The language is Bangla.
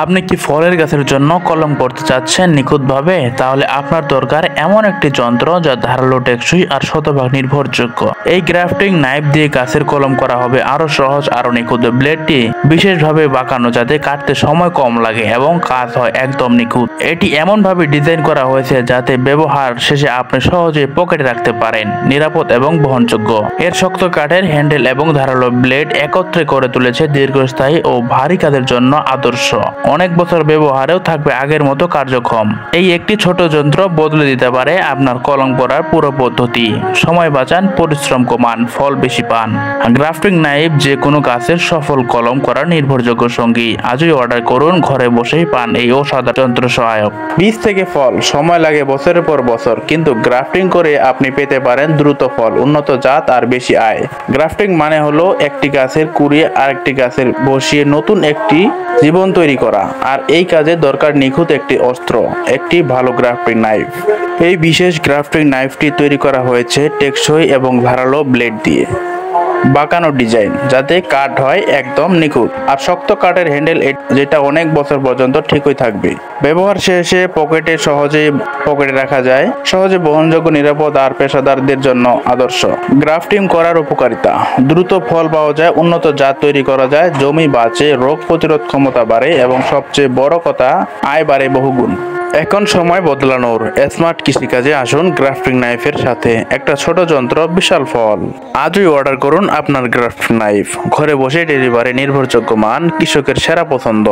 আপনি কি ফলের গাছের জন্য কলম করতে চাচ্ছেন নিখুঁতভাবে? তাহলে আপনার দরকার এমন একটি যন্ত্র যা ধারালো, টেকসই আর শতভাগ নির্ভরযোগ্য। এই গ্রাফটিং নাইফ দিয়ে গাছের কলম করা হবে আরো সহজ, আরো নিখুঁত। ব্লেডটি বিশেষভাবে বাঁকানো যাতে কাটতে সময় কম লাগে এবং কাজ হয় একদম নিখুঁত। এটি এমনভাবে ডিজাইন করা হয়েছে যাতে ব্যবহার শেষে আপনি সহজে পকেটে রাখতে পারেন, নিরাপদ এবং বহনযোগ্য। এর শক্ত কাঠের হ্যান্ডেল এবং ধারালো ব্লেড একত্রে করে তুলেছে দীর্ঘস্থায়ী ও ভারী কাজের জন্য আদর্শ। অনেক বছর ব্যবহারেও থাকবে আগের মতো কার্যক্ষম। এই একটি ছোট যন্ত্র বদলে দিতে পারে আপনার কলম করার পুরো পদ্ধতি। সময় বাঁচান, পরিশ্রম কমান, ফল বেশি পান। গ্রাফটিং নাইফ যে কোনো গাছের সফল কলম করার নির্ভরযোগ্য সঙ্গী। আজই অর্ডার করুন, ঘরে বসেই পান এই অসাধারণ যন্ত্র সহায়ক। বীজ থেকে ফল সময় লাগে বছরের পর বছর, কিন্তু গ্রাফটিং করে আপনি পেতে পারেন দ্রুত ফল, উন্নত জাত আর বেশি আয়। গ্রাফটিং মানে হলো একটি গাছের কুড়িয়ে আরেকটি গাছের বসিয়ে নতুন একটি জীবন তৈরি করা। আর এই কাজে দরকার নিখুঁত একটি অস্ত্র, একটি ভালো গ্রাফটিং নাইফ। এই বিশেষ গ্রাফটিং নাইফটি তৈরি করা হয়েছে টেকসই এবং ধারালো ব্লেড দিয়ে, বাঁকানো ডিজাইন যাতে কাট হয় একদম নিখুঁত, আর শক্ত কাঠের হ্যান্ডেল যেটা অনেক বছর পর্যন্ত ঠিকই থাকবে। ব্যবহার শেষে সহজেই পকেটে রাখা যায়, সহজে বহনযোগ্য, নিরাপদ আর পেশাদারদের জন্য আদর্শ। গ্রাফটিং করার উপকারিতা: দ্রুত ফল পাওয়া যায়, উন্নত জাত তৈরি করা যায়, জমি বাঁচে, রোগ প্রতিরোধ ক্ষমতা বাড়ে এবং সবচেয়ে বড় কথা, আয় বাড়ে বহুগুণ। এখন সময় বদলানোর। স্মার্ট কৃষিকাজে আসুন গ্রাফটিং নাইফের সাথে। একটা ছোট যন্ত্র, বিশাল ফল। আজই অর্ডার করুন আপনার গ্রাফটিং নাইফ। ঘরে বসে ডেলিভারি, নির্ভরযোগ্য মান, কৃষকের সেরা পছন্দ।